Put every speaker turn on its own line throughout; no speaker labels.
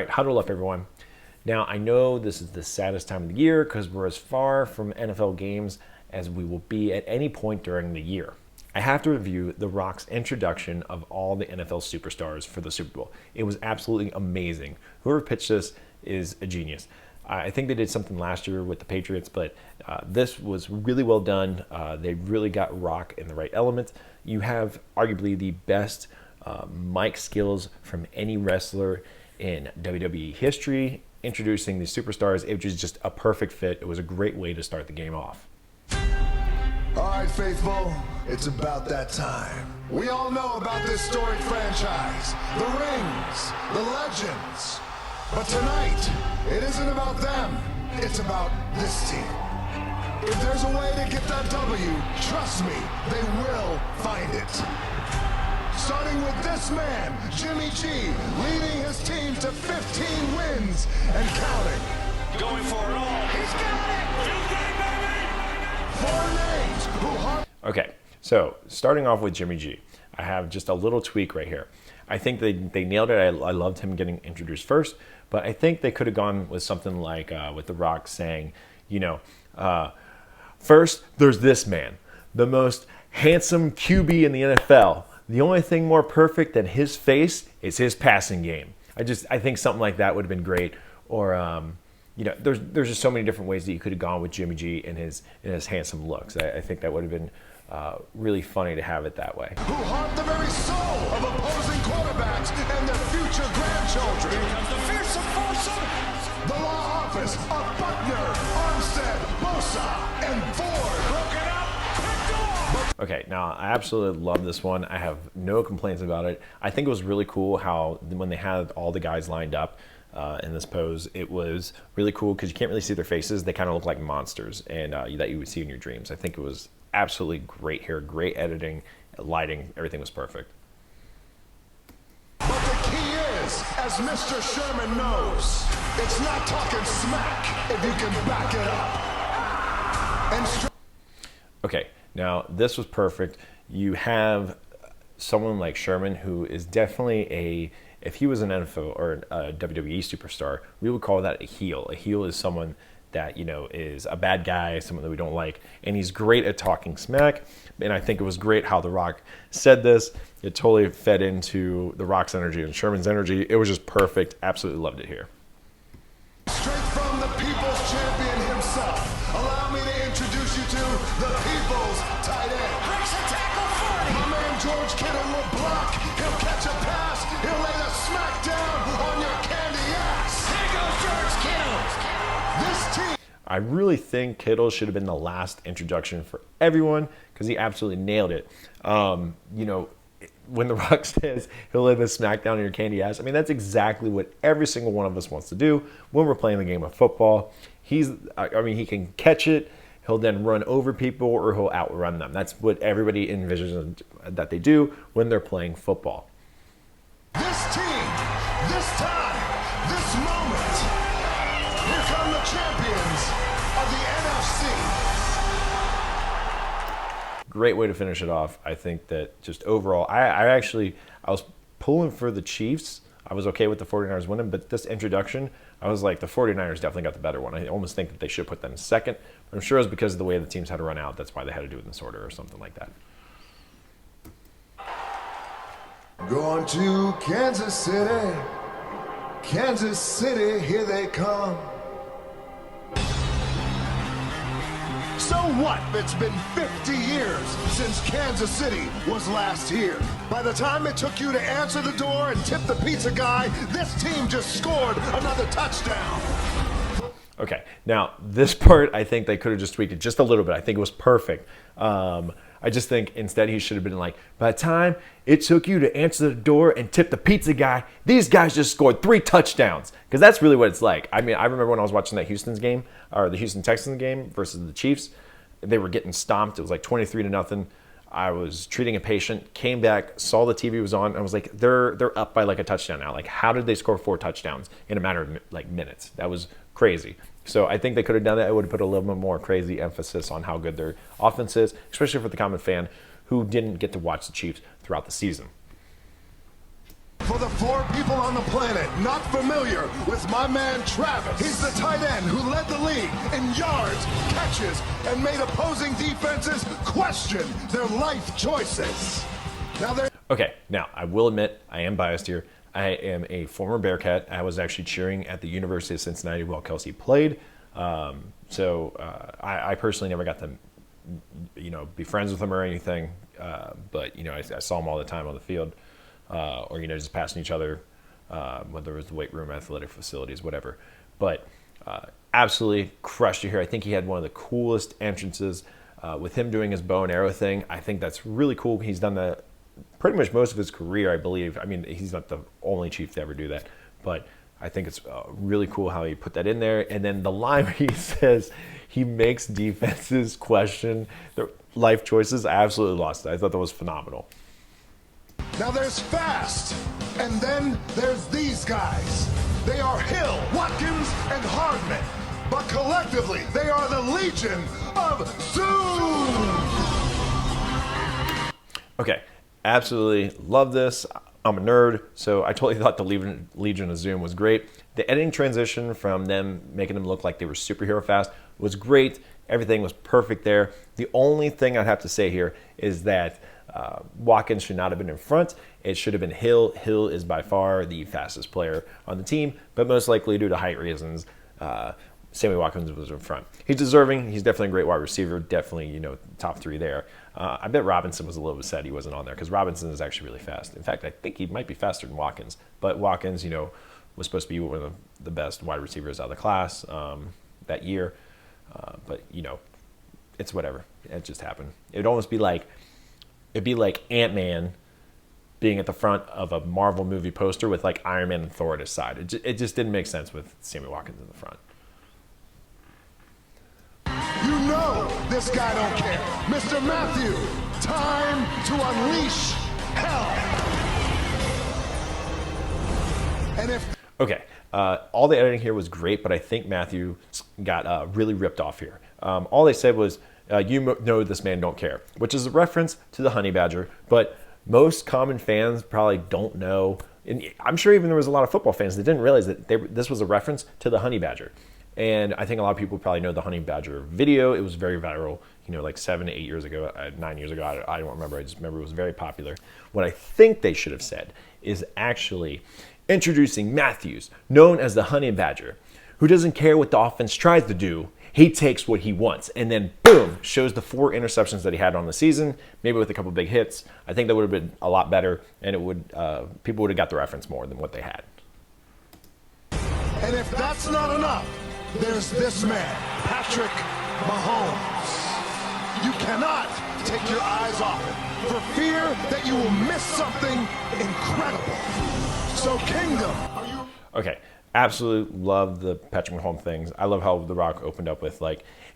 right, huddle up, everyone. Now, I know this is the saddest time of the year because we're as far from NFL games as we will be at any point during the year. I have to review The Rock's introduction of all the NFL superstars for the Super Bowl. It was absolutely amazing. Whoever pitched this is a genius. I think they did something last year with the Patriots, but this was really well done. They really got Rock in the right element. You have arguably the best mic skills from any wrestler in WWE history, introducing the superstars. It was just a perfect fit. It was a great way to start the game off.
All right, faithful, it's about that time. We all know about this storied franchise, the rings, the legends. But tonight, it isn't about them, it's about this team. If there's a way to get that W, trust me, they will find it. Starting with this man, Jimmy G, leading his team to 15 wins and counting.
Going for it all. He's got it!
Four names who
Okay, so starting off with Jimmy G, I have just a little tweak right here. I think they nailed it. I loved him getting introduced first, but I think they could have gone with something like with The Rock saying, first, there's this man, the most handsome QB in the NFL. The only thing more perfect than his face is his passing game. I think something like that would have been great. Or there's just so many different ways that you could have gone with Jimmy G in his handsome looks. I think that would have been really funny to have it that way.
who haunt the very soul of opposing quarterbacks and their future grandchildren.
Here comes the fearsome foursome.
The law office of Buckner, Armstead, Bosa, and Ford.
Broken up. Picked off.
Okay, now I absolutely love this one. I have no complaints about it. I think it was really cool how when they had all the guys lined up in this pose, it was really cool because you can't really see their faces. They kind of look like monsters and that you would see in your dreams. I think it was absolutely great here, great editing, lighting, everything was perfect.
But the key is, as Mr. Sherman knows, it's not talking smack if you can back it up. And
Okay, now this was perfect. You have someone like Sherman who is definitely if he was an NFL or a WWE superstar, we would call that a heel. A heel is someone that, is a bad guy, someone that we don't like, and he's great at talking smack. And I think it was great how The Rock said this. It totally fed into The Rock's energy and Sherman's energy. It was just perfect. Absolutely loved it here.
straight from the people's champion himself, allow me to introduce you to the people's tight end.
Breaks a tackle 40.
My man George Kittle will block, he'll catch a pass, he'll lay the smack down on your candy ass.
Here goes George Kittles.
This team
I really think Kittles should have been the last introduction for everyone because he absolutely nailed it. When The Rock says he'll lay the smackdown on your candy ass, that's exactly what every single one of us wants to do when we're playing the game of football. He can catch it, he'll then run over people, or he'll outrun them. That's what everybody envisions that they do when they're playing football.
This team, this time, this moment, here come the champions of the NFC.
Great way to finish it off. I think that just overall, I was pulling for the Chiefs. I was okay with the 49ers winning, but this introduction, I was like, the 49ers definitely got the better one. I almost think that they should put them second. But I'm sure it was because of the way the teams had to run out. That's why they had to do it in this order or something like that.
Going to Kansas City. Kansas City, here they come. So what? It's been 50 years since Kansas City was last here. By the time it took you to answer the door and tip the pizza guy, this team just scored another touchdown.
Okay, now this part, I think they could have just tweaked it just a little bit. I think it was perfect. I just think instead he should have been like, by the time it took you to answer the door and tip the pizza guy, these guys just scored 3 touchdowns. Because that's really what it's like. I remember when I was watching that Houston's game, or the Houston Texans game versus the Chiefs, they were getting stomped. It was like 23-0. I was treating a patient, came back, saw the TV was on, and I was like, they're up by like a touchdown now. Like, how did they score 4 touchdowns in a matter of like minutes? That was crazy. So I think they could have done that. It would have put a little bit more crazy emphasis on how good their offense is, especially for the common fan who didn't get to watch the Chiefs throughout the season.
For For the 4 people on the planet not familiar with my man Travis, he's the tight end who led the league in yards, catches, and made opposing defenses question their life choices.
Okay, now I will admit I am biased here. I am a former Bearcat. I was actually cheering at the University of Cincinnati while Kelsey played. I personally never got to, be friends with him or anything. But I saw him all the time on the field, or just passing each other, whether it was the weight room, athletic facilities, whatever. But absolutely crushed it here. I think he had one of the coolest entrances with him doing his bow and arrow thing. I think that's really cool. He's done that pretty much most of his career, I believe. I mean, he's not the only Chief to ever do that, but I think it's really cool how he put that in there. And then the line where he says he makes defenses question their life choices, I absolutely lost it. I thought that was phenomenal.
Now there's Fast, and then there's these guys. They are Hill, Watkins, and Hardman, but collectively they are the Legion of Zoom.
Okay, absolutely love this. I'm a nerd, so I totally thought the Legion of Zoom was great. The editing transition from them making them look like they were superhero fast was great. Everything was perfect there. The only thing I'd have to say here is that Watkins should not have been in front. It should have been Hill. Hill is by far the fastest player on the team, but most likely due to height reasons, Sammy Watkins was in front. He's deserving. He's definitely a great wide receiver. Definitely, top 3 there. I bet Robinson was a little upset he wasn't on there because Robinson is actually really fast. In fact, I think he might be faster than Watkins. But Watkins, was supposed to be one of the best wide receivers out of the class that year. But it's whatever. It just happened. It'd almost be like Ant-Man being at the front of a Marvel movie poster with like Iron Man and Thor at his side. It just didn't make sense with Sammy Watkins in the front.
You know this guy don't care. Mr. Matthew, time to unleash hell. And
Okay, all the editing here was great, but I think Matthew got really ripped off here. All they said was, you know this man don't care, which is a reference to the honey badger, but most common fans probably don't know, and I'm sure even there was a lot of football fans that didn't realize that this was a reference to the honey badger. And I think a lot of people probably know the honey badger video. It was very viral, like 7 to 8 years ago, 9 years ago. I don't remember. I just remember it was very popular. What I think they should have said is actually introducing Matthews, known as the honey badger, who doesn't care what the offense tries to do. He takes what he wants, and then boom, shows the 4 interceptions that he had on the season, maybe with a couple big hits. I think that would have been a lot better, and it would people would have got the reference more than what they had.
And if that's not enough, there's this man, Patrick Mahomes. You cannot take your eyes off him for fear that you will miss something incredible. So, Kingdom, are you...
Okay, absolutely love the Patrick Mahomes things. I love how The Rock opened up with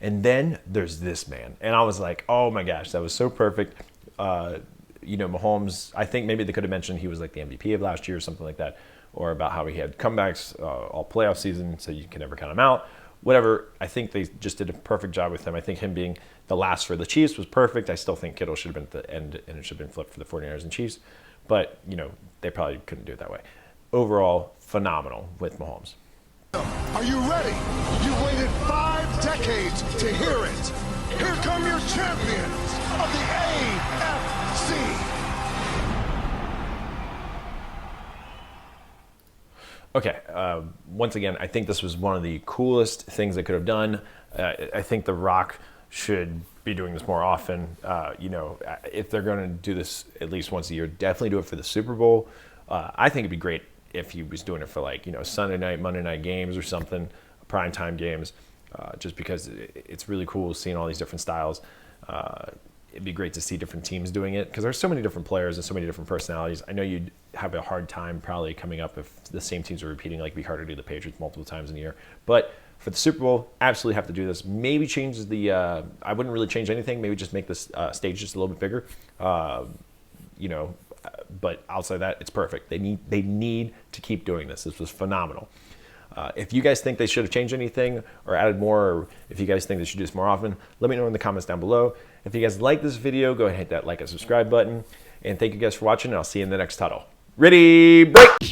and then there's this man. And I was like, oh my gosh, that was so perfect. Mahomes, I think maybe they could have mentioned he was like the MVP of last year or something like that, or about how he had comebacks all playoff season, so you can never count him out. Whatever, I think they just did a perfect job with him. I think him being the last for the Chiefs was perfect. I still think Kittles should have been at the end, and it should have been flipped for the 49ers and Chiefs. But, they probably couldn't do it that way. Overall, phenomenal with Mahomes.
Are you ready? You waited 5 decades to hear it. Here come your champions of the AFC.
Okay, once again, I think this was one of the coolest things they could have done. I think The Rock should be doing this more often. If they're going to do this at least once a year, definitely do it for the Super Bowl. I think it'd be great if he was doing it for Sunday night, Monday night games or something, primetime games, just because it's really cool seeing all these different styles. It'd be great to see different teams doing it because there's so many different players and so many different personalities. I know you'd have a hard time probably coming up if the same teams are repeating, it'd be harder to do the Patriots multiple times in a year. But for the Super Bowl, absolutely have to do this. Maybe change the, I wouldn't really change anything. Maybe just make this stage just a little bit bigger. But outside that, it's perfect. They need to keep doing this. This was phenomenal. If you guys think they should have changed anything or added more, or if you guys think they should do this more often, let me know in the comments down below. If you guys like this video, go ahead and hit that like and subscribe button. And thank you guys for watching, and I'll see you in the next huddle. Ready, break.